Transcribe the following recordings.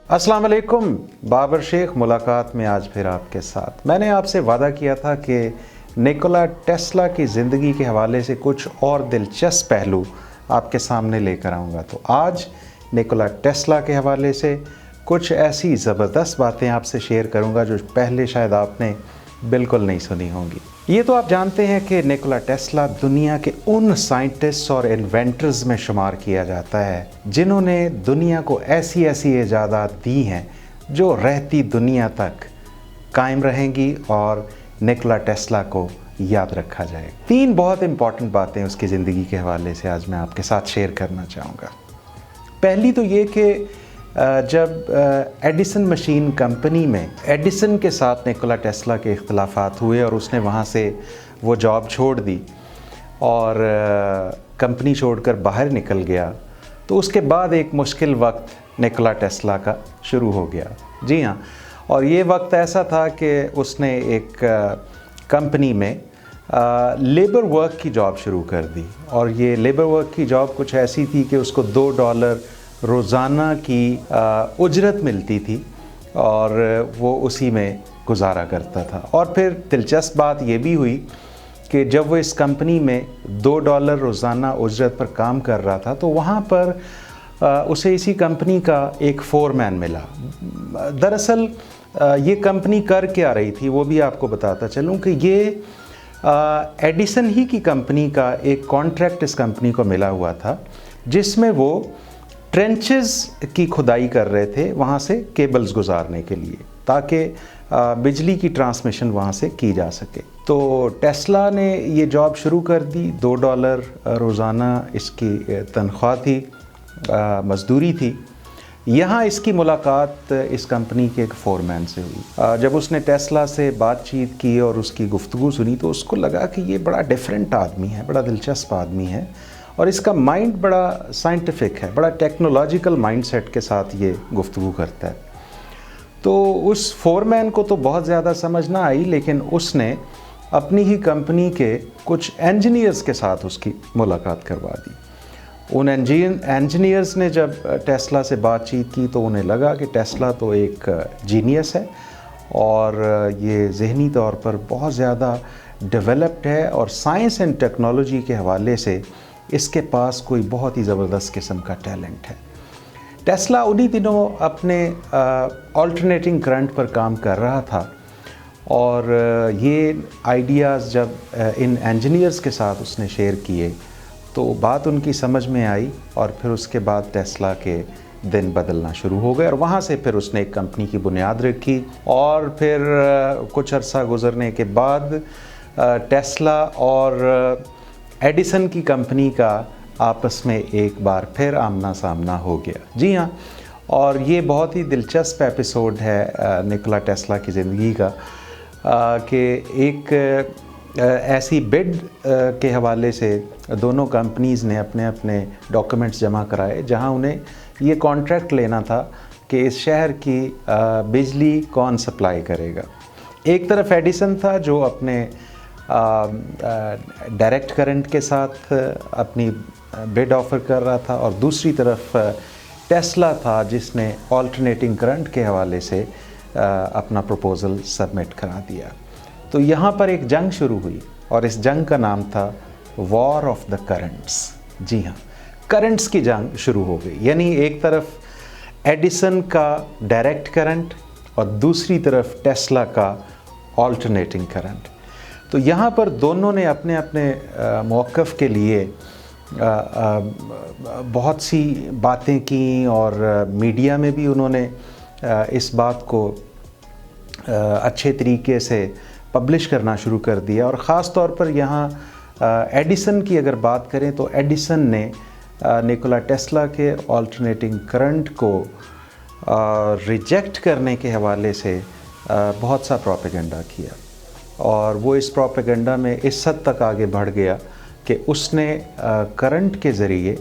अस्सलाम वालेकुम, बाबर शेख मुलाकात में आज फिर आपके साथ। मैंने आपसे वादा किया था कि निकोला टेस्ला की ज़िंदगी के हवाले से कुछ और दिलचस्प पहलू आपके सामने लेकर आऊँगा। तो आज निकोला टेस्ला के हवाले से कुछ ऐसी ज़बरदस्त बातें आपसे शेयर करूँगा जो पहले शायद आपने बिल्कुल नहीं सुनी होंगी। ये तो आप जानते हैं कि निकोला टेस्ला दुनिया के उन साइंटिस्ट और इन्वेंटर्स में शुमार किया जाता है जिन्होंने दुनिया को ऐसी ऐसी इजादात दी हैं जो रहती दुनिया तक कायम रहेंगी और निकोला टेस्ला को याद रखा जाए। 3 बहुत इम्पॉर्टेंट बातें उसकी ज़िंदगी के हवाले से आज मैं आपके साथ शेयर करना चाहूँगा। पहली तो ये कि जब एडिसन मशीन कंपनी में एडिसन के साथ निकोला टेस्ला के इख्तिलाफ़ात हुए और उसने वहाँ से वो जॉब छोड़ दी और कंपनी छोड़कर बाहर निकल गया, तो उसके बाद एक मुश्किल वक्त निकोला टेस्ला का शुरू हो गया। जी हाँ, और ये वक्त ऐसा था कि उसने एक कंपनी में लेबर वर्क की जॉब शुरू कर दी और ये लेबर वर्क की जॉब कुछ ऐसी थी कि उसको $2 रोज़ाना की उजरत मिलती थी और वो उसी में गुजारा करता था। और फिर दिलचस्प बात ये भी हुई कि जब वो इस कंपनी में $2 रोज़ाना उजरत पर काम कर रहा था तो वहाँ पर उसे इसी कंपनी का एक फोरमैन मिला। दरअसल ये कंपनी कर क्या रही थी वो भी आपको बताता चलूँ कि ये एडिसन ही की कंपनी का एक कॉन्ट्रैक्ट इस कंपनी को मिला हुआ था जिसमें वो ट्रेंचेस की खुदाई कर रहे थे वहाँ से केबल्स गुजारने के लिए ताकि बिजली की ट्रांसमिशन वहाँ से की जा सके। तो टेस्ला ने ये जॉब शुरू कर दी। $2 रोज़ाना इसकी तनख्वाह थी, मज़दूरी थी। यहाँ इसकी मुलाकात इस कंपनी के एक फोरमैन से हुई। जब उसने टेस्ला से बातचीत की और उसकी गुफ्तगू सुनी तो उसको लगा कि ये बड़ा डिफरेंट आदमी है, बड़ा दिलचस्प आदमी है और इसका माइंड बड़ा साइंटिफिक है, बड़ा टेक्नोलॉजिकल माइंडसेट के साथ ये गुफ्तगू करता है। तो उस फोरमैन को तो बहुत ज़्यादा समझ ना आई, लेकिन उसने अपनी ही कंपनी के कुछ इंजीनियर्स के साथ उसकी मुलाकात करवा दी। उन इंजीनियर्स ने जब टेस्ला से बातचीत की तो उन्हें लगा कि टेस्ला तो एक जीनियस है और ये ज़हनी तौर पर बहुत ज़्यादा डेवलप्ड है और साइंस एंड टेक्नोलॉजी के हवाले से इसके पास कोई बहुत ही ज़बरदस्त किस्म का टैलेंट है। टेस्ला उन्हीं दिनों अपने ऑल्टरनेटिंग करंट पर काम कर रहा था और ये आइडियाज़ जब इन इंजीनियर्स के साथ उसने शेयर किए तो बात उनकी समझ में आई और फिर उसके बाद टेस्ला के दिन बदलना शुरू हो गए और वहाँ से फिर उसने एक कंपनी की बुनियाद रखी और फिर कुछ अरसा गुजरने के बाद टेस्ला और एडिसन की कंपनी का आपस में एक बार फिर आमना सामना हो गया। जी हाँ, और ये बहुत ही दिलचस्प एपिसोड है निकोला टेस्ला की ज़िंदगी का कि एक ऐसी बिड के हवाले से दोनों कंपनीज़ ने अपने अपने डॉक्यूमेंट्स जमा कराए जहां उन्हें ये कॉन्ट्रैक्ट लेना था कि इस शहर की बिजली कौन सप्लाई करेगा। एक तरफ एडिसन था जो अपने डायरेक्ट करंट के साथ अपनी बिड ऑफ़र कर रहा था और दूसरी तरफ टेस्ला था जिसने ऑल्टरनेटिंग करंट के हवाले से अपना प्रपोज़ल सबमिट करा दिया। तो यहाँ पर एक जंग शुरू हुई और इस जंग का नाम था वॉर ऑफ द करंट्स। जी हाँ, करंट्स की जंग शुरू हो गई, यानी एक तरफ एडिसन का डायरेक्ट करंट और दूसरी तरफ टेस्ला का ऑल्टरनेटिंग करंट। तो यहाँ पर दोनों ने अपने अपने मौक़िफ़ के लिए बहुत सी बातें की और मीडिया में भी उन्होंने इस बात को अच्छे तरीके से पब्लिश करना शुरू कर दिया। और ख़ास तौर पर यहाँ एडिसन की अगर बात करें तो एडिसन ने निकोला टेस्ला के ऑल्टरनेटिंग करंट को रिजेक्ट करने के हवाले से बहुत सा प्रोपेगेंडा किया और वो इस प्रोपेगेंडा में इस हद तक आगे बढ़ गया कि उसने करंट के ज़रिए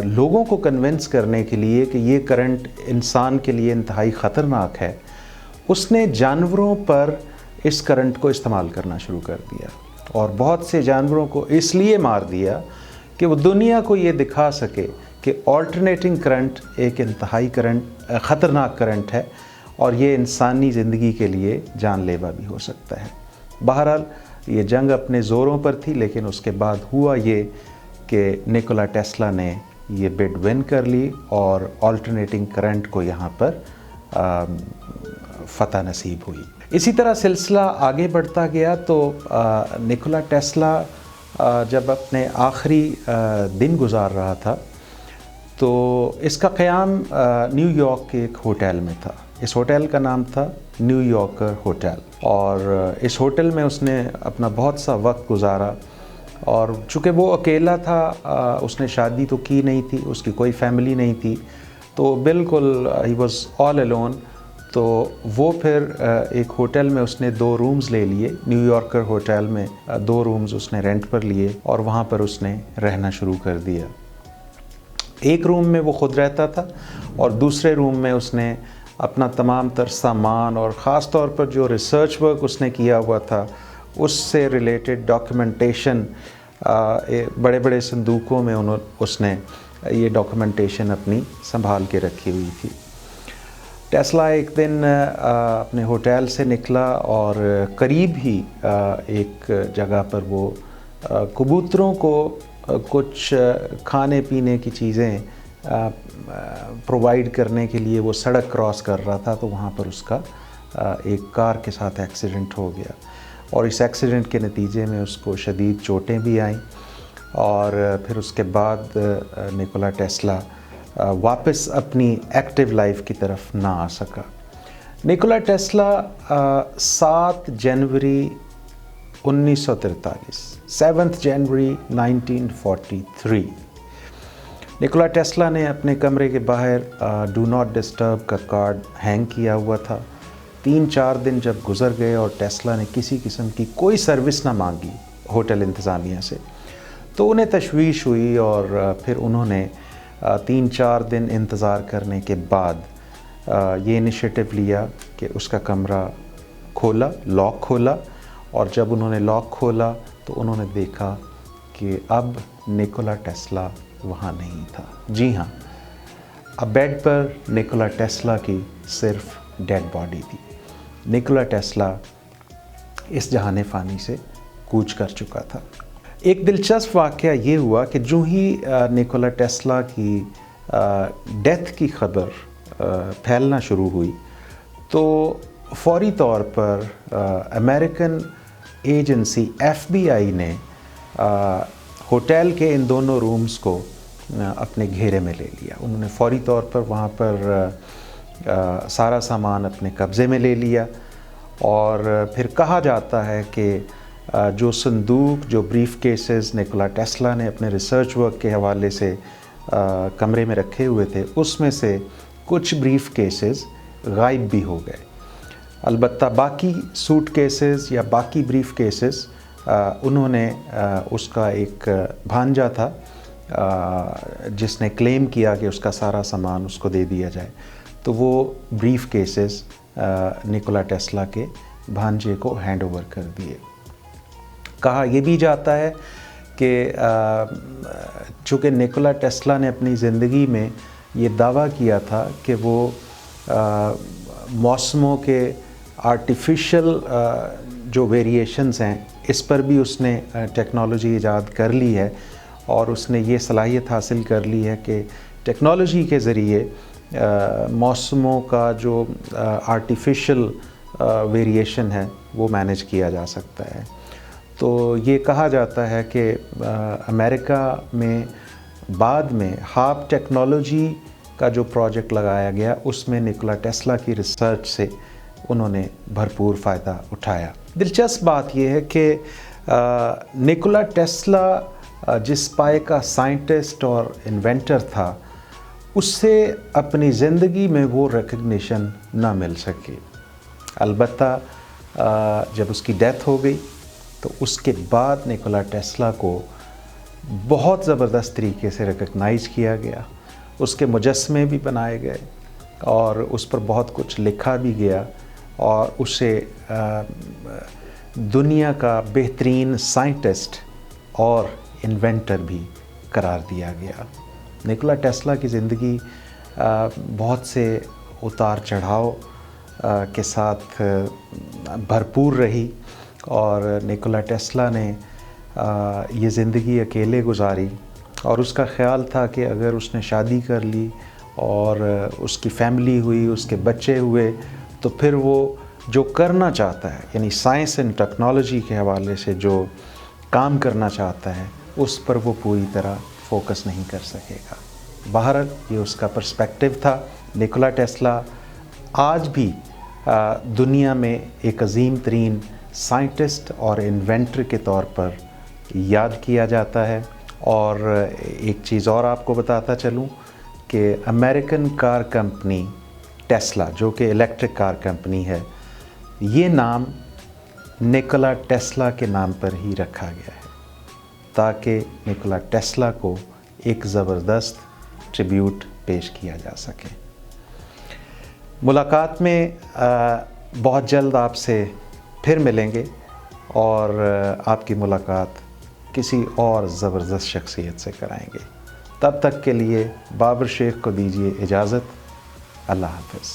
लोगों को कन्विंस करने के लिए कि ये करंट इंसान के लिए इंतहाई ख़तरनाक है, उसने जानवरों पर इस करंट को इस्तेमाल करना शुरू कर दिया और बहुत से जानवरों को इसलिए मार दिया कि वो दुनिया को ये दिखा सके कि کہ آلٹرنیٹنگ کرنٹ ایک انتہائی خطرناک کرنٹ ہے اور یہ انسانی زندگی کے لیے جان لیوا بھی ہو سکتا ہے۔ بہرحال یہ جنگ اپنے زوروں پر تھی، لیکن اس کے بعد ہوا یہ کہ نیکولا ٹیسلا نے یہ بڈ ون کر لی اور آلٹرنیٹنگ کرنٹ کو یہاں پر فتح نصیب ہوئی۔ اسی طرح سلسلہ آگے بڑھتا گیا تو نیکولا ٹیسلا جب اپنے آخری دن گزار رہا تھا تو اس کا قیام نیو یارک کے ایک ہوٹل میں تھا۔ اس ہوٹل کا نام تھا نیو یارکر ہوٹل، اور اس ہوٹل میں اس نے اپنا بہت سا وقت گزارا، اور چونکہ وہ اکیلا تھا، اس نے شادی تو کی نہیں تھی، اس کی کوئی فیملی نہیں تھی، تو بالکل ہی واز آل الون۔ تو وہ پھر ایک ہوٹل میں اس نے 2 رومز لے لیے، نیو یارکر ہوٹل میں 2 رومز اس نے رینٹ پر لیے اور وہاں پر اس نے رہنا شروع کر دیا۔ ایک روم میں وہ خود رہتا تھا اور دوسرے روم میں اس نے اپنا تمام تر سامان اور خاص طور پر جو ریسرچ ورک اس نے کیا ہوا تھا اس سے ریلیٹڈ ڈاکیومنٹیشن، بڑے بڑے صندوقوں میں اس نے یہ ڈاکیومنٹیشن اپنی سنبھال کے رکھی ہوئی تھی۔ ٹیسلا ایک دن اپنے ہوٹل سے نکلا اور قریب ہی ایک جگہ پر وہ کبوتروں کو کچھ کھانے پینے کی چیزیں پرووائیڈ کرنے کے لیے وہ سڑک کراس کر رہا تھا، تو وہاں پر اس کا ایک کار کے ساتھ ایکسیڈنٹ ہو گیا، اور اس ایکسیڈنٹ کے نتیجے میں اس کو شدید چوٹیں بھی آئیں، اور پھر اس کے بعد نیکولا ٹیسلا واپس اپنی ایکٹیو لائف کی طرف نہ آ سکا۔ نیکولا ٹیسلا 7 جنوری 1943 7 جنوری 1943 نیکولا ٹیسلا نے اپنے کمرے کے باہر ڈو ناٹ ڈسٹرب کا کارڈ ہینگ کیا ہوا تھا۔ 3-4 دن جب گزر گئے اور ٹیسلا نے کسی قسم کی کوئی سروس نہ مانگی ہوٹل انتظامیہ سے، تو انہیں تشویش ہوئی، اور پھر انہوں نے 3-4 دن انتظار کرنے کے بعد یہ انیشیٹو لیا کہ اس کا کمرہ کھولا، لاک کھولا، اور جب انہوں نے لاک کھولا تو انہوں نے دیکھا کہ اب نیکولا ٹیسلا وہاں نہیں تھا۔ جی ہاں، اب بیڈ پر نیکولا ٹیسلا کی صرف ڈیڈ باڈی تھی۔ نیکولا ٹیسلا اس جہان فانی سے کوچ کر چکا تھا۔ ایک دلچسپ واقعہ یہ ہوا کہ جو ہی نیکولا ٹیسلا کی ڈیتھ کی خبر پھیلنا شروع ہوئی تو فوری طور پر امریکن ایجنسی FBI نے ہوٹل کے ان دونوں رومز کو اپنے گھیرے میں لے لیا۔ انہوں نے فوری طور پر وہاں پر سارا سامان اپنے قبضے میں لے لیا، اور پھر کہا جاتا ہے کہ جو صندوق، جو بریف کیسز نیکولا ٹیسلا نے اپنے ریسرچ ورک کے حوالے سے کمرے میں رکھے ہوئے تھے، اس میں سے کچھ بریف کیسز غائب بھی ہو گئے۔ البتہ باقی سوٹ کیسز یا باقی بریف کیسز انہوں نے اس کا ایک بھانجا تھا جس نے کلیم کیا کہ اس کا سارا سامان اس کو دے دیا جائے، تو وہ بریف کیسز نیکولا ٹیسلا کے بھانجے کو ہینڈ اوور کر دیے۔ کہا یہ بھی جاتا ہے کہ چونکہ نیکولا ٹیسلا نے اپنی زندگی میں یہ دعویٰ کیا تھا کہ وہ موسموں کے آرٹیفیشل جو ویریشنز ہیں اس پر بھی اس نے ٹیکنالوجی ایجاد کر لی ہے، اور اس نے یہ صلاحیت حاصل کر لی ہے کہ ٹیکنالوجی کے ذریعے موسموں کا جو آرٹیفیشل ویریشن ہے وہ مینیج کیا جا سکتا ہے۔ تو یہ کہا جاتا ہے کہ امریکہ میں بعد میں ہارپ ٹیکنالوجی کا جو پروجیکٹ لگایا گیا اس میں نیکولا ٹیسلا کی ریسرچ سے انہوں نے بھرپور فائدہ اٹھایا۔ دلچسپ بات یہ ہے کہ نیکولا ٹیسلا جس پائے کا سائنٹسٹ اور انوینٹر تھا، اس سے اپنی زندگی میں وہ ریکگنیشن نہ مل سکی۔ البتہ جب اس کی ڈیتھ ہو گئی تو اس کے بعد نیکولا ٹیسلا کو بہت زبردست طریقے سے ریکگنائز کیا گیا، اس کے مجسمے بھی بنائے گئے اور اس پر بہت کچھ لکھا بھی گیا، اور اسے دنیا کا بہترین سائنٹسٹ اور انوینٹر بھی قرار دیا گیا۔ निकोला टेस्ला की ज़िंदगी बहुत से उतार चढ़ाव के साथ भरपूर रही और निकोला टेस्ला ने ये ज़िंदगी अकेले गुजारी और उसका ख़्याल था कि अगर उसने शादी कर ली और उसकी फैमिली हुई, उसके बच्चे हुए, तो फिर वो जो करना चाहता है यानी साइंस एंड टेक्नोलॉजी के हवाले से जो काम करना चाहता है उस पर वो पूरी तरह फोकस नहीं कर सकेगा। बहरहाल ये उसका पर्सपेक्टिव था। निकोला टेस्ला आज भी दुनिया में एक अजीम तरीन साइंटिस्ट और इन्वेंटर के तौर पर याद किया जाता है। और एक चीज़ और आपको बताता चलूँ कि अमेरिकन कार कंपनी टेस्ला, जो कि इलेक्ट्रिक कार कंपनी है, ये नाम निकोला टेस्ला के नाम पर ही रखा गया है ताकि निकोला टेस्ला को एक ज़बरदस्त ट्रिब्यूट पेश किया जा सके। मुलाकात में बहुत जल्द आपसे फिर मिलेंगे और आपकी मुलाकात किसी और ज़बरदस्त शख्सियत से कराएंगे। तब तक के लिए बाबर शेख को दीजिए इजाज़त। अल्लाह हाफ़िज़।